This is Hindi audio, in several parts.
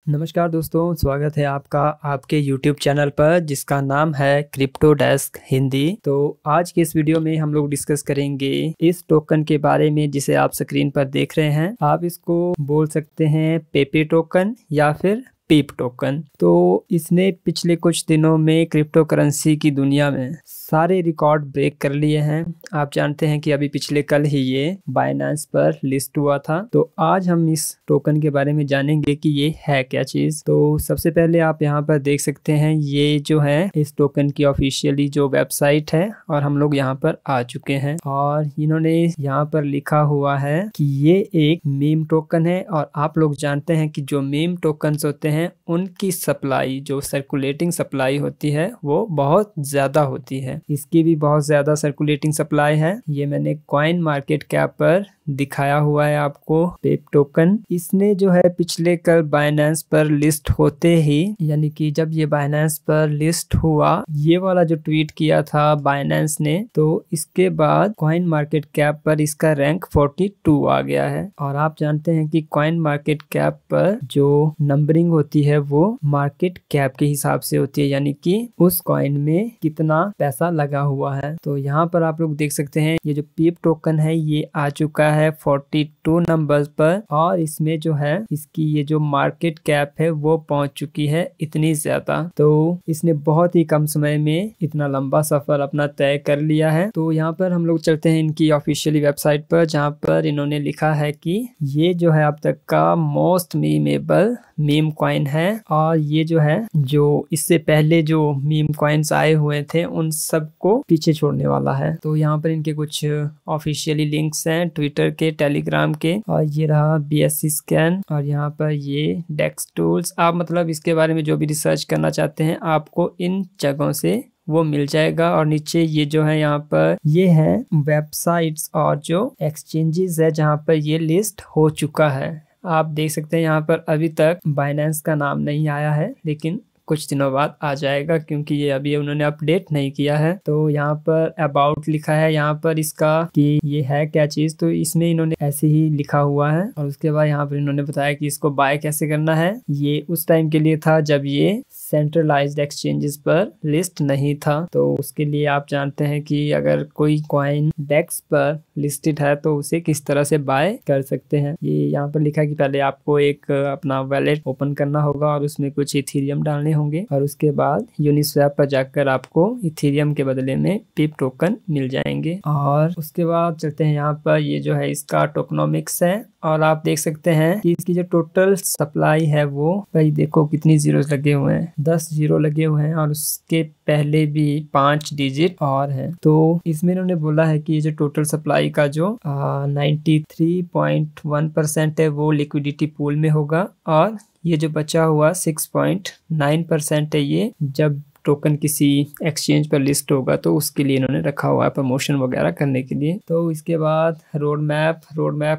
नमस्कार दोस्तों, स्वागत है आपका आपके YouTube चैनल पर जिसका नाम है क्रिप्टो डेस्क हिंदी। तो आज के इस वीडियो में हम लोग डिस्कस करेंगे इस टोकन के बारे में जिसे आप स्क्रीन पर देख रहे हैं। आप इसको बोल सकते हैं पेपे टोकन या फिर पीप टोकन। तो इसने पिछले कुछ दिनों में क्रिप्टो करेंसी की दुनिया में सारे रिकॉर्ड ब्रेक कर लिए हैं। आप जानते हैं कि अभी पिछले कल ही ये बाइनेंस पर लिस्ट हुआ था। तो आज हम इस टोकन के बारे में जानेंगे कि ये है क्या चीज़। तो सबसे पहले आप यहाँ पर देख सकते हैं ये जो है इस टोकन की ऑफिशियली जो वेबसाइट है और हम लोग यहाँ पर आ चुके हैं और इन्होंने यहाँ पर लिखा हुआ है कि ये एक मीम टोकन है। और आप लोग जानते हैं कि जो मीम टोकन्स होते हैं उनकी सप्लाई, जो सर्कुलेटिंग सप्लाई होती है, वो बहुत ज़्यादा होती है। इसकी भी बहुत ज़्यादा सर्कुलेटिंग सप्लाई है। ये मैंने कॉइन मार्केट कैप पर दिखाया हुआ है आपको पेप टोकन। इसने जो है पिछले कल बाइनेंस पर लिस्ट होते ही, यानी कि जब ये बाइनेंस पर लिस्ट हुआ, ये वाला जो ट्वीट किया था बाइनेंस ने, तो इसके बाद कॉइन मार्केट कैप पर इसका रैंक 42 आ गया है। और आप जानते हैं कि कॉइन मार्केट कैप पर जो नंबरिंग होती है वो मार्केट कैप के हिसाब से होती है, यानी कि उस कॉइन में कितना पैसा लगा हुआ है। तो यहाँ पर आप लोग देख सकते हैं ये जो पीप टोकन है ये आ चुका है 42 नंबर्स पर और इसमें जो है इसकी ये जो मार्केट कैप है वो पहुंच चुकी है इतनी ज्यादा। तो इसने बहुत ही कम समय में इतना लंबा सफर अपना तय कर लिया है। तो यहाँ पर हम लोग चलते हैं इनकी ऑफिशियली वेबसाइट पर, जहाँ पर इन्होंने लिखा है कि ये जो है अब तक का मोस्ट मीमेबल मीम कॉइन है और ये जो है जो इससे पहले जो मीम कॉइन्स आए हुए थे उन सबको पीछे छोड़ने वाला है। तो यहाँ पर इनके कुछ ऑफिशियली लिंक्स हैं ट्विटर के, टेलीग्राम के, और ये रहा BSC स्कैन और यहाँ पर ये डेक्स टूल्स। आप मतलब इसके बारे में जो भी रिसर्च करना चाहते हैं आपको इन जगहों से वो मिल जाएगा। और नीचे ये जो है यहाँ पर ये है वेबसाइट्स और जो एक्सचेंजेस है जहाँ पर ये लिस्ट हो चुका है। आप देख सकते हैं यहाँ पर अभी तक बाइनेंस का नाम नहीं आया है, लेकिन कुछ दिनों बाद आ जाएगा क्योंकि ये अभी उन्होंने अपडेट नहीं किया है। तो यहाँ पर अबाउट लिखा है यहाँ पर इसका कि ये है क्या चीज़, तो इसमें इन्होंने ऐसे ही लिखा हुआ है। और उसके बाद यहाँ पर इन्होंने बताया कि इसको बाय कैसे करना है। ये उस टाइम के लिए था जब ये सेंट्रलाइज्ड एक्सचेंजेस पर लिस्ट नहीं था। तो उसके लिए आप जानते हैं कि अगर कोई कॉइन डेक्स पर लिस्टेड है तो उसे किस तरह से बाय कर सकते हैं। ये यहाँ पर लिखा है कि पहले आपको एक अपना वैलेट ओपन करना होगा और उसमें कुछ इथेरियम डालने होंगे और उसके बाद यूनिस्वैप पर जाकर आपको इथेरियम के बदले में पिप टोकन मिल जाएंगे। और उसके बाद चलते हैं यहाँ पर ये जो है इसका टोकनोमिक्स है और आप देख सकते हैं कि इसकी जो टोटल सप्लाई है वो भाई देखो कितनी जीरोस लगे हुए हैं, 10 जीरो लगे हुए हैं और उसके पहले भी 5 डिजिट और है। तो इसमें इन्होंने बोला है कि ये जो टोटल सप्लाई का जो 93.1% है वो लिक्विडिटी पूल में होगा और ये जो बचा हुआ 6.9% है ये जब टोकन किसी एक्सचेंज पर लिस्ट होगा तो उसके लिए इन्होंने रखा हुआ है प्रमोशन वगैरह करने के लिए। तो इसके बाद रोड मैप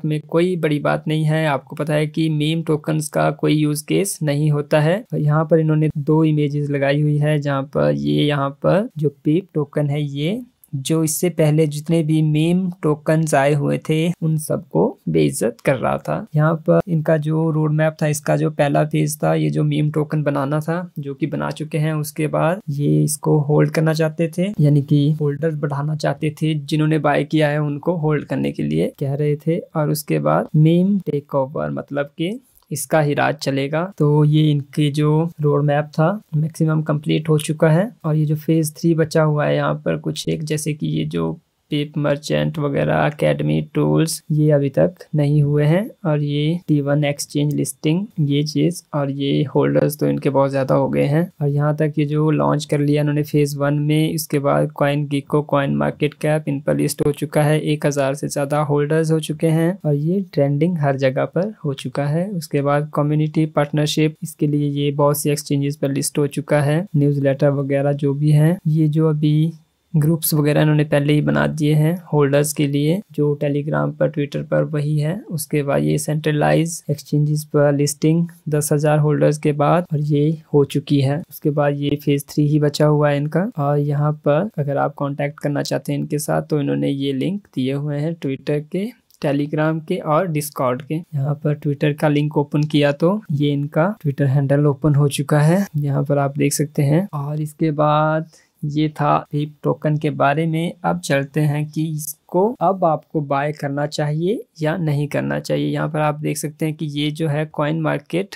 में कोई बड़ी बात नहीं है। आपको पता है कि मीम टोकन्स का कोई यूज केस नहीं होता है। यहाँ पर इन्होंने 2 इमेजेस लगाई हुई है जहाँ पर ये यहाँ पर जो पीप टोकन है ये जो इससे पहले जितने भी मीम टोकन्स आए हुए थे उन सबको बेइज्जत कर रहा था। यहाँ पर इनका जो रोड मैप था, इसका जो पहला फेज था ये जो मीम टोकन बनाना था जो कि बना चुके हैं, उसके बाद ये इसको होल्ड करना चाहते थे, यानी कि होल्डर्स बढ़ाना चाहते थे, जिन्होंने बाय किया है उनको होल्ड करने के लिए कह रहे थे। और उसके बाद मीम टेक ओवर, मतलब कि इसका ही राज चलेगा। तो ये इनके जो रोड मैप था मैक्सिमम कंप्लीट हो चुका है और ये जो फेज 3 बचा हुआ है यहाँ पर कुछ एक, जैसे कि ये जो पेप मर्चेंट वगैरह, एकेडमी टूल्स, ये अभी तक नहीं हुए हैं। और ये T1 एक्सचेंज लिस्टिंग ये चीज, और ये होल्डर्स तो इनके बहुत ज्यादा हो गए हैं। और यहाँ तक ये जो लॉन्च कर लिया इन्होंने फेज 1 में, इसके बाद कॉइन गिको, कॉइन मार्केट कैप, इन पर लिस्ट हो चुका है। 1000 से ज्यादा होल्डर्स हो चुके हैं और ये ट्रेंडिंग हर जगह पर हो चुका है। उसके बाद कम्युनिटी पार्टनरशिप, इसके लिए ये बहुत सी एक्सचेंजेस पर लिस्ट हो चुका है। न्यूज़लेटर वगैरह जो भी है, ये जो अभी ग्रुप्स वगैरह इन्होंने पहले ही बना दिए हैं होल्डर्स के लिए, जो टेलीग्राम पर, ट्विटर पर वही है। उसके बाद ये सेंट्रलाइज एक्सचेंजेस पर लिस्टिंग 10,000 होल्डर्स के बाद, और ये हो चुकी है। उसके बाद ये फेज 3 ही बचा हुआ है इनका। और यहाँ पर अगर आप कांटेक्ट करना चाहते हैं इनके साथ तो इन्होंने ये लिंक दिए हुए हैं ट्विटर के, टेलीग्राम के और डिस्कॉर्ड के। यहाँ पर ट्विटर का लिंक ओपन किया तो ये इनका ट्विटर हैंडल ओपन हो चुका है, यहाँ पर आप देख सकते हैं। और इसके बाद ये था पिप टोकन के बारे में। अब चलते हैं कि इसको अब आपको बाय करना चाहिए या नहीं करना चाहिए। यहाँ पर आप देख सकते हैं कि ये जो है कॉइन मार्केट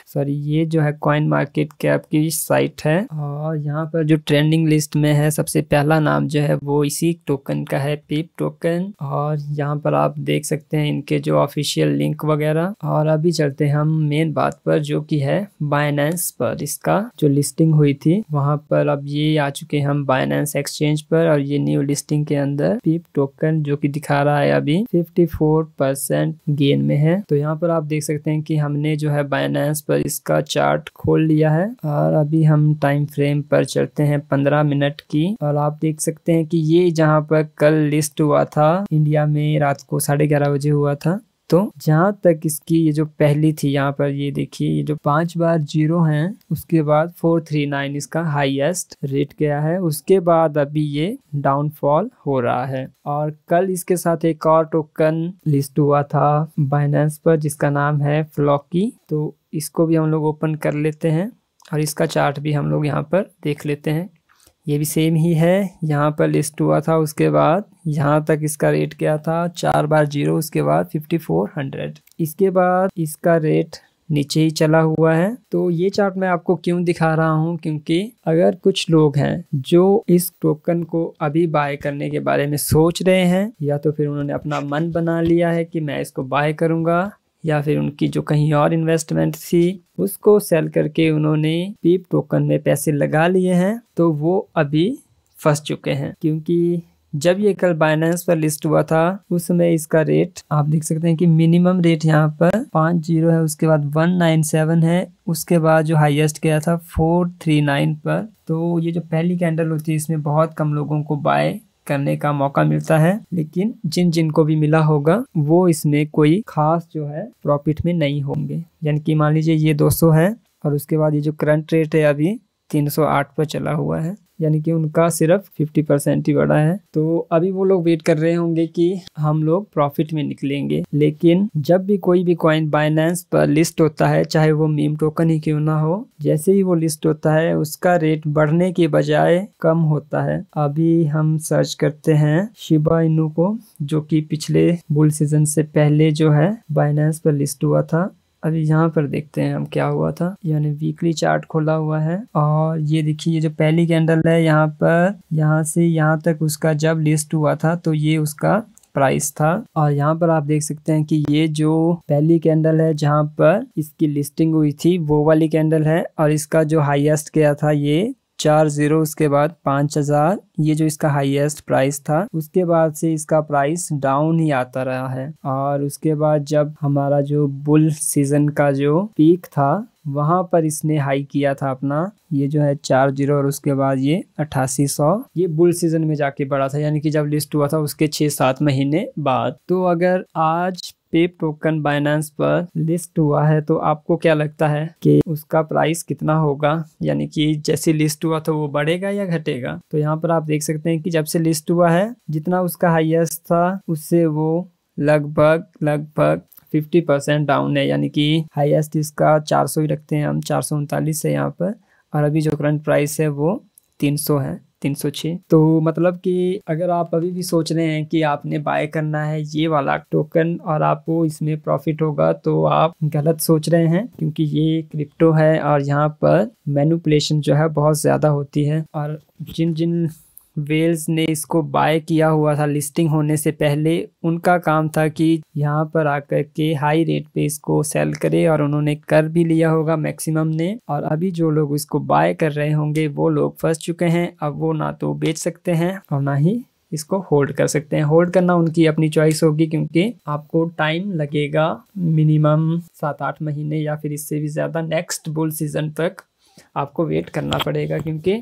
कैप की साइट है और यहाँ पर जो ट्रेंडिंग लिस्ट में है सबसे पहला नाम जो है वो इसी टोकन का है, पिप टोकन। और यहाँ पर आप देख सकते हैं इनके जो ऑफिशियल लिंक वगैरह। और अभी चलते हैं हम मेन बात पर, जो कि है बाइनेंस पर इसका जो लिस्टिंग हुई थी वहां पर। अब ये आ चुके हैं हम बाइनेंस एक्सचेंज पर और ये न्यू लिस्टिंग के अंदर पिप टोकन जो कि दिखा रहा है अभी 54% गेन में है। तो यहाँ पर आप देख सकते हैं कि हमने जो है बाइनेंस पर इसका चार्ट खोल लिया है और अभी हम टाइम फ्रेम पर चलते हैं 15 मिनट की। और आप देख सकते हैं कि ये जहाँ पर कल लिस्ट हुआ था इंडिया में रात को 11:30 बजे हुआ था। तो जहाँ तक इसकी ये जो पहली थी, यहाँ पर ये देखिए ये जो 5 बार 0 हैं उसके बाद 439 इसका हाईएस्ट रेट गया है। उसके बाद अभी ये डाउनफॉल हो रहा है। और कल इसके साथ एक और टोकन लिस्ट हुआ था बाइनेंस पर जिसका नाम है फ्लॉकी। तो इसको भी हम लोग ओपन कर लेते हैं और इसका चार्ट भी हम लोग यहाँ पर देख लेते हैं। ये भी सेम ही है, यहाँ पर लिस्ट हुआ था उसके बाद यहाँ तक इसका रेट क्या था 4 बार 0, उसके बाद 5400। इसके बाद इसका रेट नीचे ही चला हुआ है। तो ये चार्ट मैं आपको क्यों दिखा रहा हूँ, क्योंकि अगर कुछ लोग हैं जो इस टोकन को अभी बाय करने के बारे में सोच रहे हैं या तो फिर उन्होंने अपना मन बना लिया है कि मैं इसको बाय करूँगा, या फिर उनकी जो कहीं और इन्वेस्टमेंट थी उसको सेल करके उन्होंने पिप टोकन में पैसे लगा लिए हैं, तो वो अभी फंस चुके हैं। क्योंकि जब ये कल बाइनेंस पर लिस्ट हुआ था उस समय इसका रेट आप देख सकते हैं कि मिनिमम रेट यहाँ पर 50 है, उसके बाद 197 है, उसके बाद जो हाईएस्ट गया था 439 पर। तो ये जो पहली कैंडल होती है इसमें बहुत कम लोगों को बाय करने का मौका मिलता है, लेकिन जिनको भी मिला होगा वो इसमें कोई खास जो है प्रॉफिट में नहीं होंगे। यानी कि मान लीजिए ये 200 है और उसके बाद ये जो करंट रेट है अभी 308 पर चला हुआ है, यानी कि उनका सिर्फ 50% ही बढ़ा है। तो अभी वो लोग वेट कर रहे होंगे कि हम लोग प्रॉफिट में निकलेंगे। लेकिन जब भी कोई भी कॉइन बाइनेंस पर लिस्ट होता है, चाहे वो मीम टोकन ही क्यों ना हो, जैसे ही वो लिस्ट होता है उसका रेट बढ़ने के बजाय कम होता है। अभी हम सर्च करते हैं शिबा इनू को, जो कि पिछले बुल सीजन से पहले जो है बाइनेंस पर लिस्ट हुआ था। अभी यहाँ पर देखते हैं हम क्या हुआ था। यानी वीकली चार्ट खोला हुआ है और ये देखिए ये जो पहली कैंडल है यहाँ पर, यहाँ से यहाँ तक उसका जब लिस्ट हुआ था तो ये उसका प्राइस था। और यहाँ पर आप देख सकते हैं कि ये जो पहली कैंडल है जहाँ पर इसकी लिस्टिंग हुई थी वो वाली कैंडल है और इसका जो हाईएस्ट गया था ये 40, उसके बाद 5000, ये जो इसका हाईएस्ट प्राइस था। उसके बाद से इसका प्राइस डाउन ही आता रहा है। और उसके बाद जब हमारा जो बुल सीजन का जो पीक था वहां पर इसने हाई किया था अपना, ये जो है 40 और उसके बाद ये 8800, ये बुल सीजन में जाके बढ़ा था, यानी कि जब लिस्ट हुआ था उसके 6-7 महीने बाद। तो अगर आज पिप टोकन बाइनेंस पर लिस्ट हुआ है तो आपको क्या लगता है कि उसका प्राइस कितना होगा, यानी कि जैसे लिस्ट हुआ तो वो बढ़ेगा या घटेगा? तो यहाँ पर आप देख सकते हैं कि जब से लिस्ट हुआ है जितना उसका हाईएस्ट था उससे वो लगभग 50% डाउन है। यानी कि हाईएस्ट इसका 400 ही रखते हैं हम, 439 है यहाँ पर, और अभी जो करंट प्राइस है वो 300 है, 306। तो मतलब कि अगर आप अभी भी सोच रहे हैं कि आपने बाय करना है ये वाला टोकन और आपको इसमें प्रॉफिट होगा तो आप गलत सोच रहे हैं, क्योंकि ये क्रिप्टो है और यहाँ पर मैनिपुलेशन जो है बहुत ज़्यादा होती है। और जिन वेल्स ने इसको बाय किया हुआ था लिस्टिंग होने से पहले, उनका काम था कि यहाँ पर आकर के हाई रेट पे इसको सेल करे और उन्होंने कर भी लिया होगा मैक्सिमम ने। और अभी जो लोग इसको बाय कर रहे होंगे वो लोग फंस चुके हैं। अब वो ना तो बेच सकते हैं और ना ही इसको होल्ड कर सकते हैं। होल्ड करना उनकी अपनी चॉइस होगी, क्योंकि आपको टाइम लगेगा मिनिमम 7-8 महीने या फिर इससे भी ज़्यादा, नेक्स्ट बुल सीजन तक आपको वेट करना पड़ेगा, क्योंकि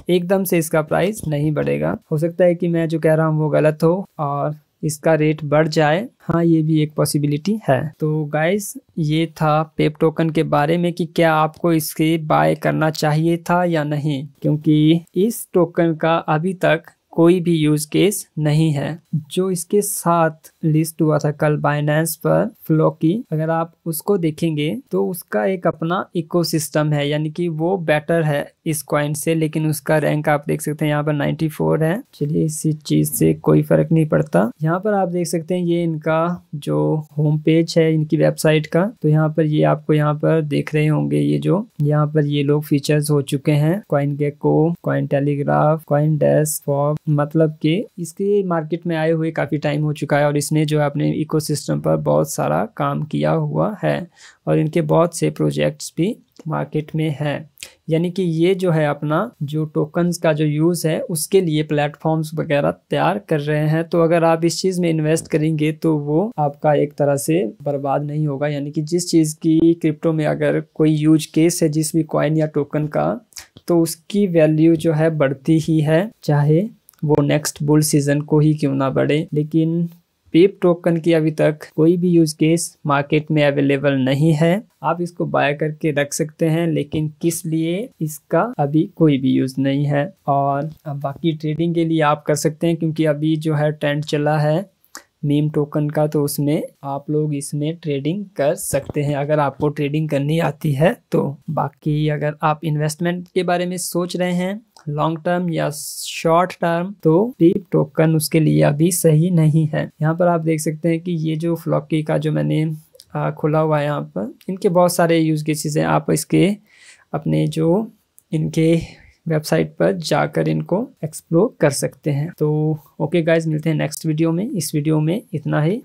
एकदम से इसका प्राइस नहीं बढ़ेगा। हो सकता है कि मैं जो कह रहा हूँ वो गलत हो और इसका रेट बढ़ जाए, हाँ ये भी एक पॉसिबिलिटी है। तो गाइस ये था पिप टोकन के बारे में कि क्या आपको इसके बाय करना चाहिए था या नहीं, क्योंकि इस टोकन का अभी तक कोई भी यूज केस नहीं है। जो इसके साथ लिस्ट हुआ था कल बाइनेंस पर फ्लोकी, अगर आप उसको देखेंगे तो उसका एक अपना इकोसिस्टम है, यानी कि वो बेटर है इस कॉइन से, लेकिन उसका रैंक आप देख सकते हैं यहाँ पर 94 है। चलिए इसी चीज से कोई फर्क नहीं पड़ता। यहाँ पर आप देख सकते हैं ये इनका जो होम पेज है इनकी वेबसाइट का, तो यहाँ पर ये आपको यहाँ पर देख रहे होंगे ये जो यहाँ पर ये लोग फीचर्स हो चुके हैं, CoinGecko, Cointelegraph, CoinDesk, fog, मतलब कि इसके मार्केट में आए हुए काफी टाइम हो चुका है और इसने जो है अपने इकोसिस्टम पर बहुत सारा काम किया हुआ है और इनके बहुत से प्रोजेक्ट्स भी मार्केट में है। यानी कि ये जो है अपना जो टोकन्स का जो यूज है उसके लिए प्लेटफॉर्म्स वगैरह तैयार कर रहे हैं। तो अगर आप इस चीज में इन्वेस्ट करेंगे तो वो आपका एक तरह से बर्बाद नहीं होगा। यानी कि जिस चीज की क्रिप्टो में अगर कोई यूज केस है जिस भी कॉइन या टोकन का, तो उसकी वैल्यू जो है बढ़ती ही है, चाहे वो नेक्स्ट बुल सीजन को ही क्यों ना बढ़े। लेकिन पीप टोकन की अभी तक कोई भी यूज केस मार्केट में अवेलेबल नहीं है। आप इसको बाय करके रख सकते हैं, लेकिन किस लिए इसका अभी कोई भी यूज नहीं है। और बाकी ट्रेडिंग के लिए आप कर सकते हैं, क्योंकि अभी जो है ट्रेंड चला है मीम टोकन का, तो उसमें आप लोग इसमें ट्रेडिंग कर सकते हैं अगर आपको ट्रेडिंग करनी आती है तो। बाकी अगर आप इन्वेस्टमेंट के बारे में सोच रहे हैं लॉन्ग टर्म या शॉर्ट टर्म, तो पीप टोकन उसके लिए अभी सही नहीं है। यहाँ पर आप देख सकते हैं कि ये जो फ्लॉकी का जो मैंने खुला हुआ है यहाँ पर, इनके बहुत सारे यूज केसेस हैं। आप इसके अपने जो इनके वेबसाइट पर जाकर इनको एक्सप्लोर कर सकते हैं। तो ओके गाइज, मिलते हैं नेक्स्ट वीडियो में। इस वीडियो में इतना ही।